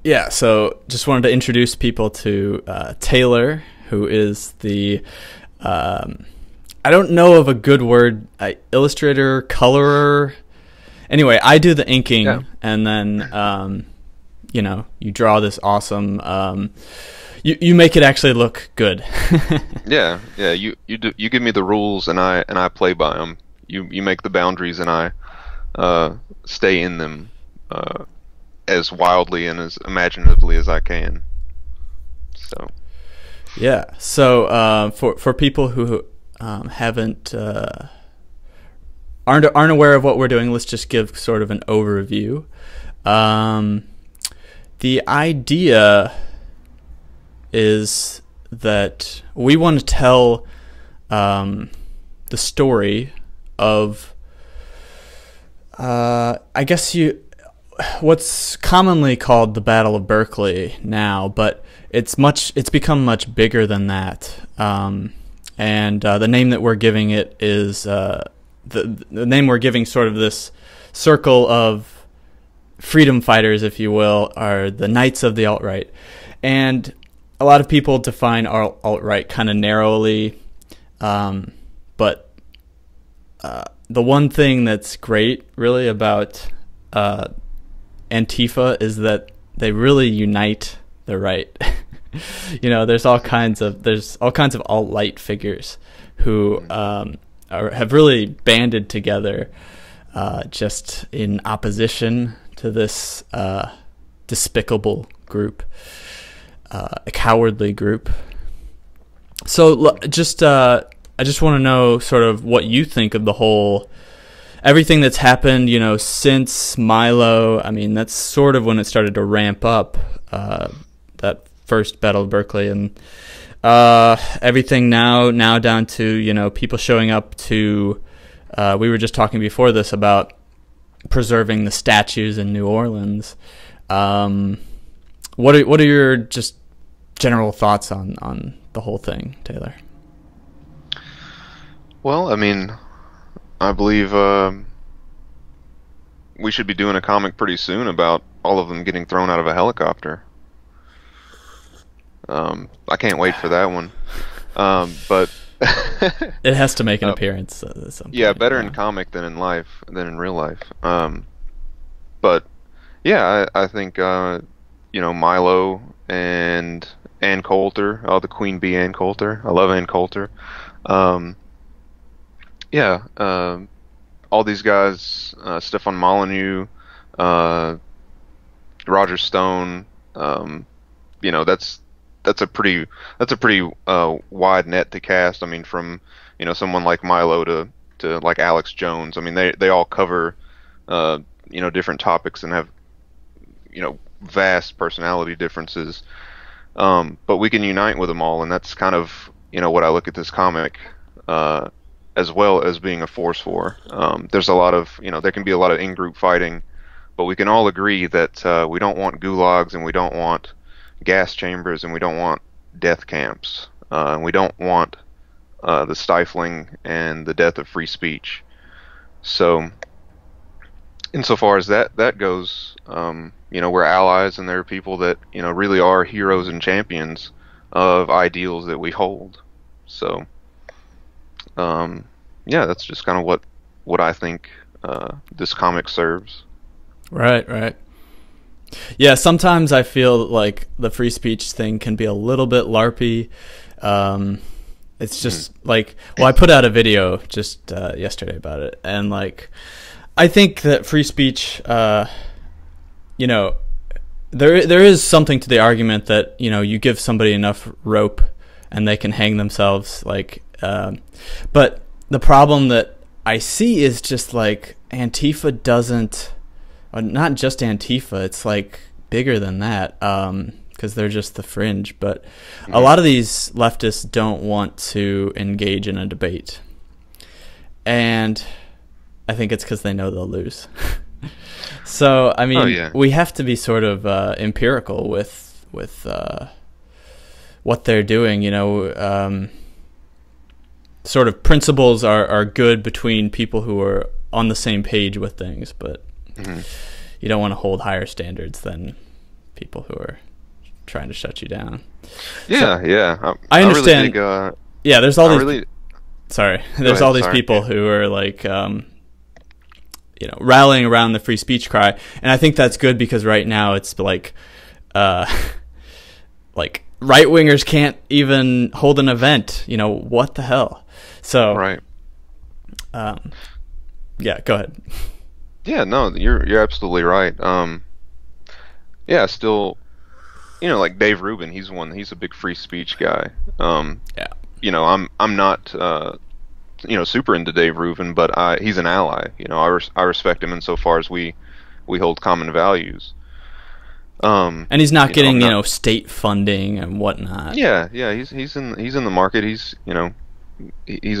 Yeah, so just wanted to introduce people to Taylor, who is the I don't know of a good word, illustrator, colorer. Anyway, I do the inking, Yeah. and then you draw this awesome. You make it actually look good. Yeah, yeah. You give me the rules, and I play by them. You make the boundaries, and I stay in them as wildly and as imaginatively as I can. So Yeah. So for people who haven't aren't aware of what we're doing, let's just give sort of an overview. The idea is that we want to tell the story of I guess what's commonly called the Battle of Berkeley now, but it's become much bigger than that. And the name that we're giving it is the name we're giving sort of this circle of freedom fighters, if you will, are the Knights of the Alt-Right. And a lot of people define alt-right kind of narrowly, but the one thing that's great really about Antifa is that they really unite the right. There's all kinds of alt-right figures who have really banded together just in opposition to this despicable group, a cowardly group. So I just want to know sort of what you think of the whole everything that's happened, since Milo. I mean, that's sort of when it started to ramp up, that first Battle of Berkeley, and everything now down to people showing up to. We were just talking before this about preserving the statues in New Orleans. What are your just general thoughts on the whole thing, Taylor? well, I mean, I believe we should be doing a comic pretty soon about all of them getting thrown out of a helicopter. I can't wait for that one. But It has to make an appearance at some yeah, point. better in comic than in life, than in real life. But yeah, I think Milo and Ann Coulter, the Queen Bee Ann Coulter. I love Ann Coulter. Yeah, all these guys, Stefan Molyneux, Roger Stone. That's a pretty wide net to cast. I mean, from someone like Milo to like Alex Jones. I mean, they all cover different topics and have vast personality differences. But we can unite with them all, and that's kind of what I look at this comic as well as being a force for. There's a lot of there can be a lot of in-group fighting, but we can all agree that we don't want gulags, and we don't want gas chambers, and we don't want death camps, and we don't want the stifling and the death of free speech. So, insofar as that goes, we're allies, and there are people that really are heroes and champions of ideals that we hold. So, yeah, that's just kind of what I think this comic serves. Right. Yeah, sometimes I feel like the free speech thing can be a little bit LARPy. It's just like, I put out a video just yesterday about it, and I think that free speech, there is something to the argument that you give somebody enough rope and they can hang themselves, but the problem that I see is just Antifa doesn't. Not just Antifa, it's bigger than that, because they're just the fringe. But a lot of these leftists don't want to engage in a debate, and I think it's because they know they'll lose. So I mean, we have to be sort of empirical with what they're doing. Sort of principles are good between people who are on the same page with things, but you don't want to hold higher standards than people who are trying to shut you down. Yeah, So, yeah. I understand. Really dig, yeah, there's all these. really, Sorry, there's all these people who are like, rallying around the free speech cry, and I think that's good because right now it's like, like right wingers can't even hold an event. What the hell? So right. Yeah, go ahead. Yeah, no, you're absolutely right. Yeah, still, like Dave Rubin, he's a big free speech guy. Yeah. I'm not super into Dave Rubin, but he's an ally. I respect him insofar as we hold common values. And he's not getting state funding and whatnot. Yeah, he's in the market. He's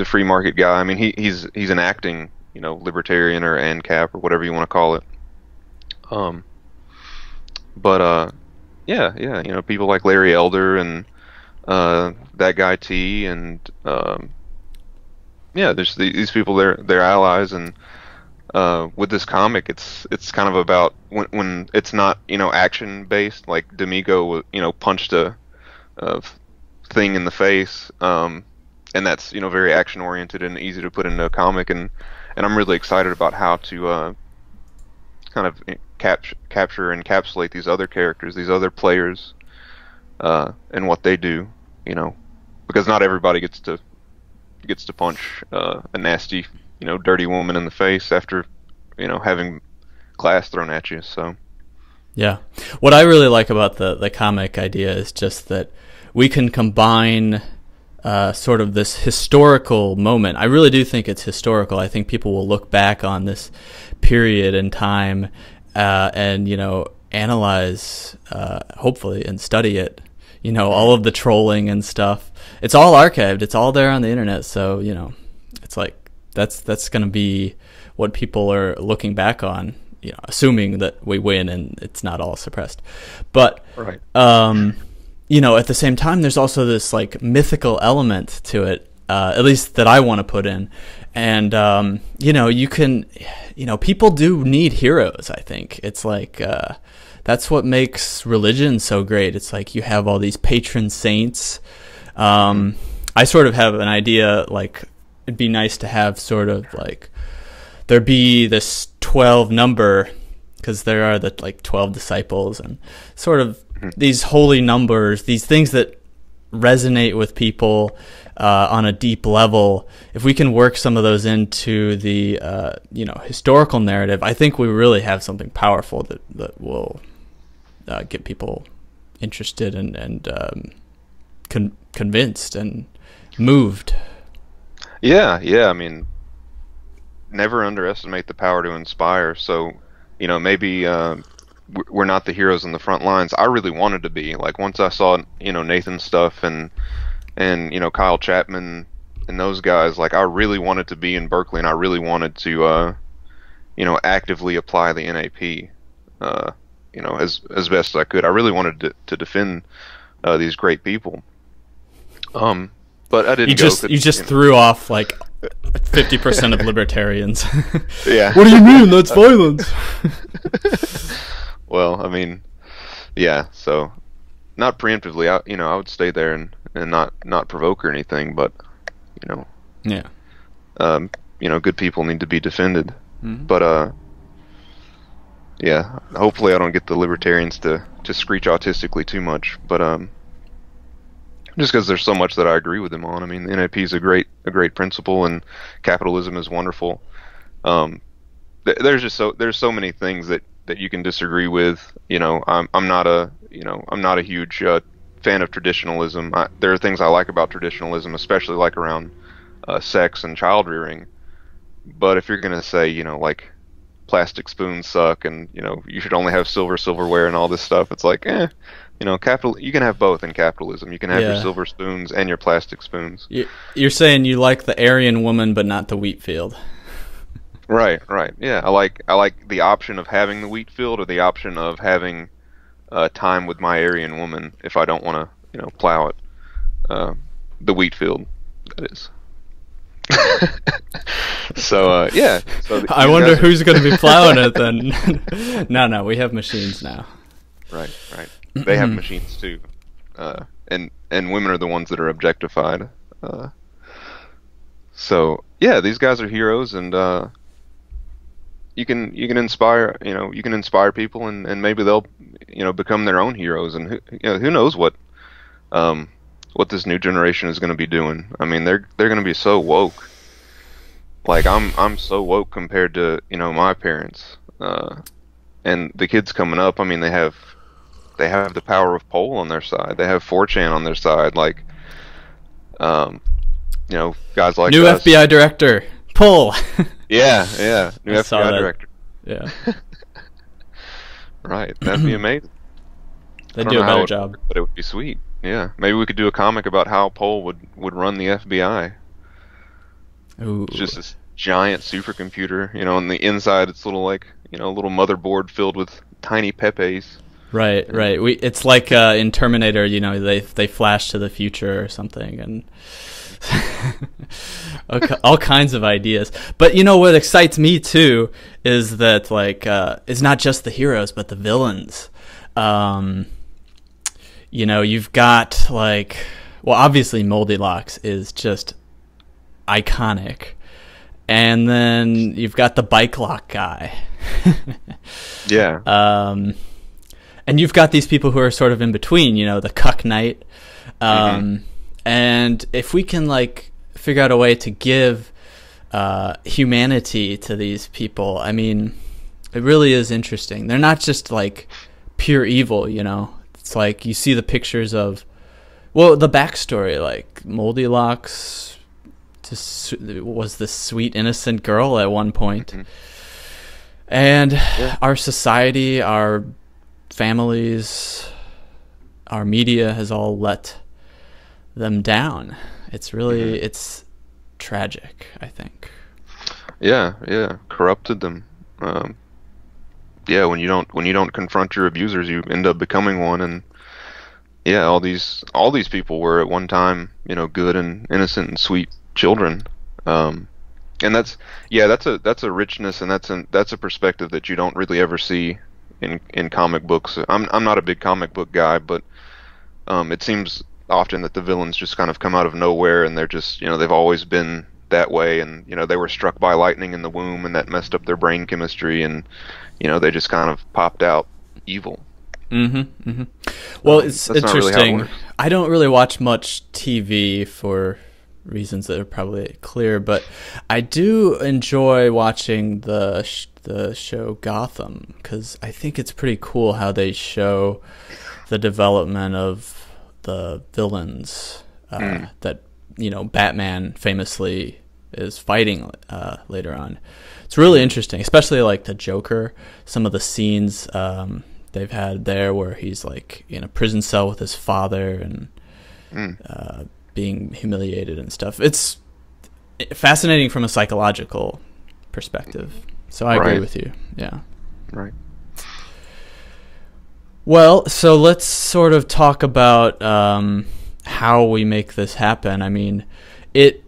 a free market guy. I mean, he's an acting libertarian or ANCAP or whatever you want to call it. Yeah, people like Larry Elder and that guy T and there's these people. They're allies, and with this comic, it's kind of about when it's not action based, like D'Amico punched a thing in the face, and that's very action oriented and easy to put into a comic, and I'm really excited about how to kind of capture and encapsulate these other characters, these other players, and what they do, because not everybody gets to punch a nasty, dirty woman in the face after, having glass thrown at you. So, yeah, what I really like about the comic idea is just that we can combine sort of this historical moment. I really do think it's historical. I think people will look back on this period in time and analyze, hopefully, and study it. All of the trolling and stuff. It's all archived. It's all there on the internet. So it's like that's going to be what people are looking back on. Assuming that we win and it's not all suppressed. But right. At the same time, there's also this like mythical element to it, at least that I want to put in. And, you can, people do need heroes, I think. It's like, that's what makes religion so great. It's like you have all these patron saints. I sort of have an idea, like, it'd be nice to have sort of like, there be this 12 number, because there are the like 12 disciples and sort of these holy numbers, these things that resonate with people on a deep level. If we can work some of those into the historical narrative, I think we really have something powerful that will get people interested and convinced and moved. Yeah. I mean, never underestimate the power to inspire. So, maybe we're not the heroes in the front lines. I really wanted to be. Like, once I saw Nathan's stuff and Kyle Chapman and those guys, like, I really wanted to be in Berkeley, and I really wanted to actively apply the NAP as best as I could. I really wanted to defend these great people. But I didn't. You just threw off like 50% of libertarians. Yeah. What do you mean? That's violence. Well, I mean, yeah. So, not preemptively. I would stay there and not provoke or anything. But, yeah. Good people need to be defended. Mm-hmm. But yeah. Hopefully, I don't get the libertarians to screech autistically too much. But just because there's so much that I agree with them on. I mean, the NAP is a great principle, and capitalism is wonderful. There's so many things that you can disagree with. I'm not a huge fan of traditionalism. There are things I like about traditionalism, especially like around sex and child rearing. But if you're gonna say like plastic spoons suck and you should only have silverware and all this stuff, it's like you can have both in capitalism. You can have your silver spoons and your plastic spoons. You're saying you like the Aryan woman, but not the wheat field. Right. Yeah, I like the option of having the wheat field, or the option of having time with my Aryan woman if I don't want to, plow it. The wheat field, that is. So yeah. So I wonder who's going to be plowing it then. No, we have machines now. right, right. They have machines too, and women are the ones that are objectified. Uh, so yeah, these guys are heroes, and you can inspire, you can inspire people, and maybe they'll become their own heroes, and who knows um what this new generation is going to be doing. I mean, they're going to be so woke. Like I'm so woke compared to my parents, and the kids coming up. I mean, they have the power of poll on their side. They have 4chan on their side. Like, um, guys like New us. FBI director, pull. Yeah, yeah, new I saw FBI that. director. Yeah, Right, that'd be amazing. I they don't do know a how it better would job. work, but it would be sweet. Yeah, maybe we could do a comic about how Poll would run the FBI. Ooh, It's just this giant supercomputer, and the inside it's little like little motherboard filled with tiny Pepes. right, And right. It's like in Terminator. They flash to the future or something, and all kinds of ideas. But what excites me too is that it's not just the heroes but the villains. Um, you've got well, obviously Moldilocks is just iconic, and then you've got the bike lock guy. yeah, And you've got these people who are sort of in between, the Cuck Knight. hmm And if we can figure out a way to give humanity to these people, I mean, it really is interesting. They're not just pure evil. It's you see the pictures of, well, the backstory, Moldilocks was this sweet innocent girl at one point. hmm And yeah, our society, our families, our media has all let them down. It's hmm really, it's tragic, I think. yeah, yeah, corrupted them. Um, yeah, when you don't confront your abusers, you end up becoming one, and yeah, all these people were at one time, good and innocent and sweet children. Um, and that's a richness, and that's a perspective that you don't really ever see in comic books. I'm not a big comic book guy, but it seems often that the villains just kind of come out of nowhere, and they're just they've always been that way, and they were struck by lightning in the womb, and that messed up their brain chemistry, and they just kind of popped out evil. Mm-hmm, mm-hmm. Well, it's That's not really how it interesting. works. I don't really watch much TV for reasons that are probably clear, but I do enjoy watching the show Gotham, because I think it's pretty cool how they show the development of the villains Mm, that Batman famously is fighting later on. It's really mm, interesting, especially the Joker. Some of the scenes they've had there where he's in a prison cell with his father and mm. being humiliated and stuff. It's fascinating from a psychological perspective. So I agree Right, with you. Yeah. right. Well, so let's sort of talk about how we make this happen. I mean,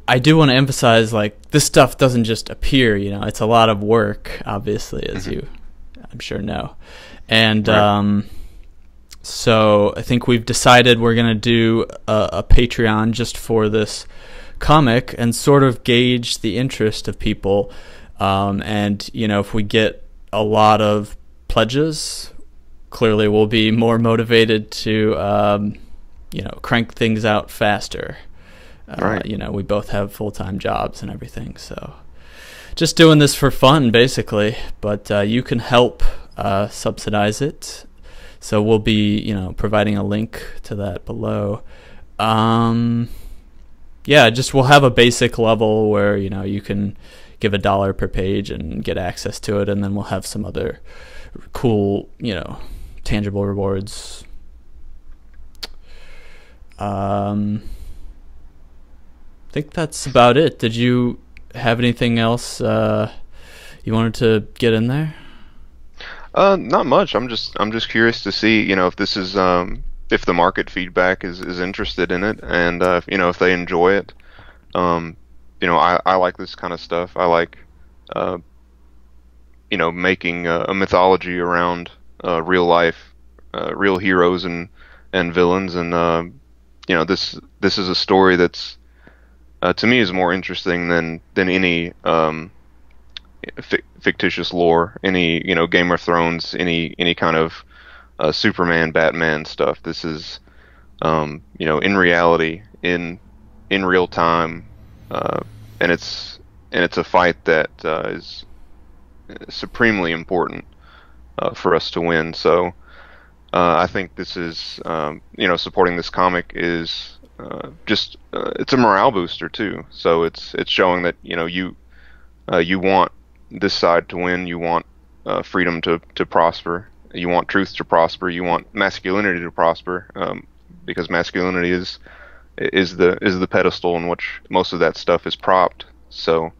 I do want to emphasize this stuff doesn't just appear. It's a lot of work, obviously, as hmm you, I'm sure, know. And Right. so I think we've decided we're gonna do a Patreon just for this comic and sort of gauge the interest of people. And if we get a lot of pledges, clearly we'll be more motivated to crank things out faster. Right. We both have full-time jobs and everything, so just doing this for fun basically. But you can help subsidize it, so we'll be providing a link to that below. um yeah, just we'll have a basic level where you can give $1 per page and get access to it, and then we'll have some other cool tangible rewards. um I think that's about it. Did you have anything else you wanted to get in there? Not much. I'm just curious to see, if this is if the market feedback is interested in it, and if they enjoy it. Um, I like this kind of stuff. I like making a mythology around real life real heroes and villains, and this is a story that's to me is more interesting than any fictitious lore, any Game of Thrones, any kind of Superman, Batman stuff. This is in reality, in real time, and it's a fight that is supremely important for us to win. So I think this is supporting this comic is it's a morale booster too. So it's showing that you want this side to win. You want freedom to prosper. You want truth to prosper. You want masculinity to prosper, because masculinity is the pedestal in which most of that stuff is propped. So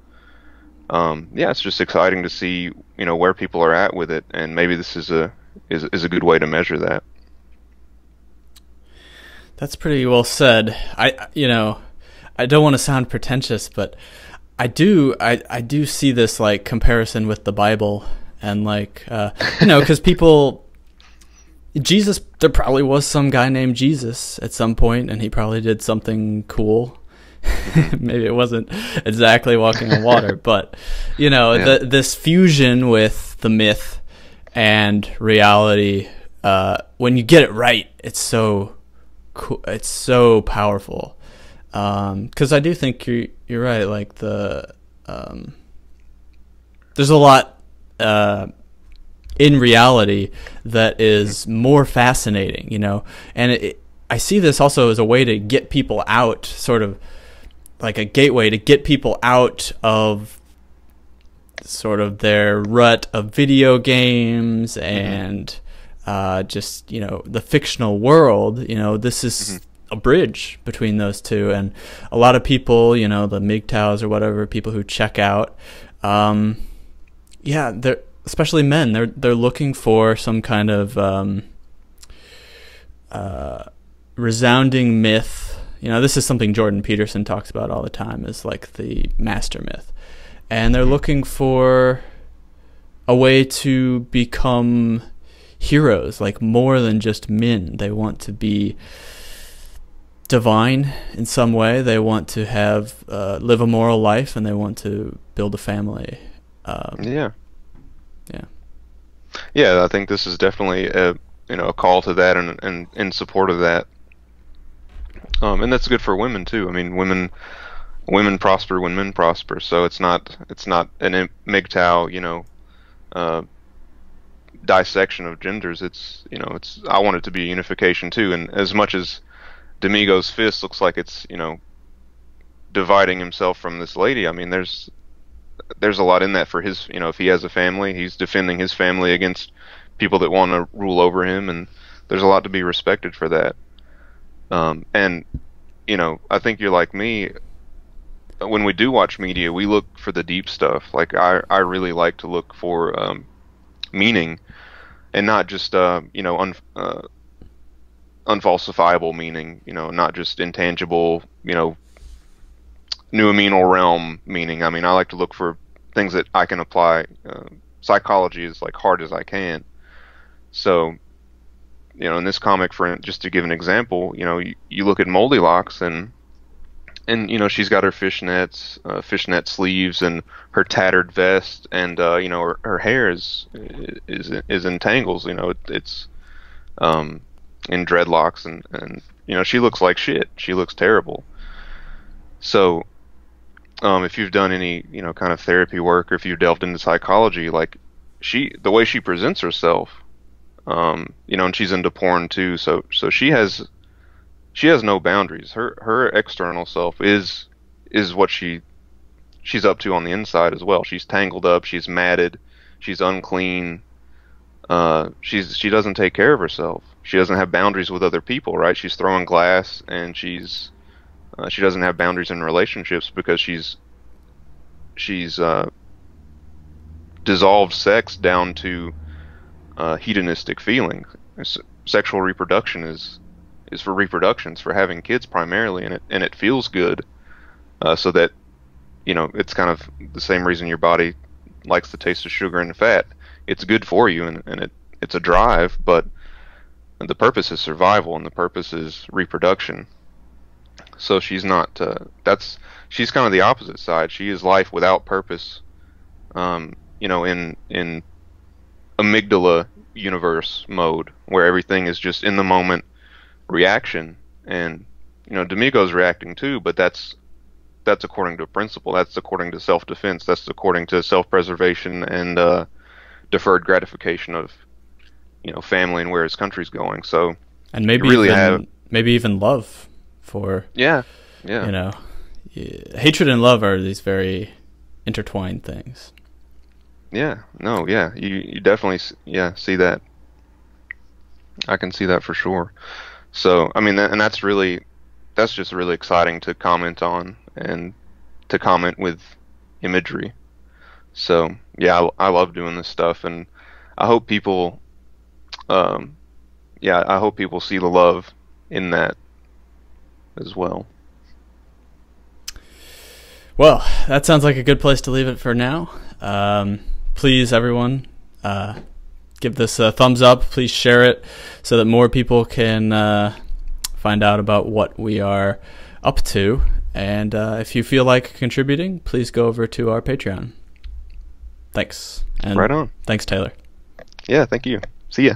it's just exciting to see where people are at with it, and maybe this is a good way to measure that. That's pretty well said. I don't want to sound pretentious, but I do see this like comparison with the Bible, and like because Jesus, there probably was some guy named Jesus at some point, and he probably did something cool. Maybe it wasn't exactly walking on water, but this fusion with the myth and reality, when you get it right, it's so cool. It's so powerful. Because I do think you're right. Like there's a lot in reality that is more fascinating, and I see this also as a way to get people out, sort of like a gateway to get people out of sort of their rut of video games and just the fictional world. This is a bridge between those two, and a lot of people, the MGTOWs or whatever, people who check out, they're, especially men, they're looking for some kind of resounding myth. This is something Jordan Peterson talks about all the time, is like the master myth, and they're looking for a way to become heroes, like more than just men. They want to be divine in some way. They want to have live a moral life, and they want to build a family. I think this is definitely a call to that, and in support of that. And that's good for women too. I mean, women prosper when men prosper. So it's not an MGTOW, dissection of genders. It's I want it to be unification too. And as much as D'Amigo's fist looks like it's dividing himself from this lady, I mean, there's a lot in that for his. If he has a family, he's defending his family against people that want to rule over him, and there's a lot to be respected for that. And I think you're like me. When we do watch media, we look for the deep stuff. Like I really like to look for meaning, and not just unfalsifiable meaning. Not just intangible. Noumenal realm meaning. I mean, I like to look for things that I can apply. Psychology is like hard as I can. So, in this comic, just to give an example, you look at Moldylocks, and she's got her fishnet sleeves, and her tattered vest, and her hair is in tangles. It's in dreadlocks, and she looks like shit. She looks terrible. So, if you've done any kind of therapy work, or if you've delved into psychology, like the way she presents herself. And she's into porn too, so she has no boundaries. Her external self is what she's up to on the inside as well. She's tangled up, she's matted, she's unclean. She doesn't take care of herself. She doesn't have boundaries with other people, right? She's throwing glass, and she doesn't have boundaries in relationships because she's dissolved sex down to hedonistic feeling. Sexual reproduction is for reproduction. It's for having kids primarily, and it feels good, so that it's kind of the same reason your body likes the taste of sugar and fat. It's good for you, and it's a drive. But the purpose is survival and the purpose is reproduction. So she's not. She's kind of the opposite side. She is life without purpose. In amygdala universe mode, where everything is just in the moment reaction, and D'Amico's reacting too, but that's according to principle. That's according to self-defense. That's according to self-preservation and deferred gratification of family and where his country's going. So and maybe even love for yeah. Hatred and love are these very intertwined things. Yeah, no, yeah, you definitely see that. I can see that for sure. So I mean, that's just really exciting to comment on and to comment with imagery. So yeah, I love doing this stuff, and I hope people, I hope people see the love in that as well. Well, that sounds like a good place to leave it for now. Please, everyone, give this a thumbs up. Please share it so that more people can find out about what we are up to. And if you feel like contributing, please go over to our Patreon. Thanks. And right on. Thanks, Taylor. Yeah, thank you. See ya.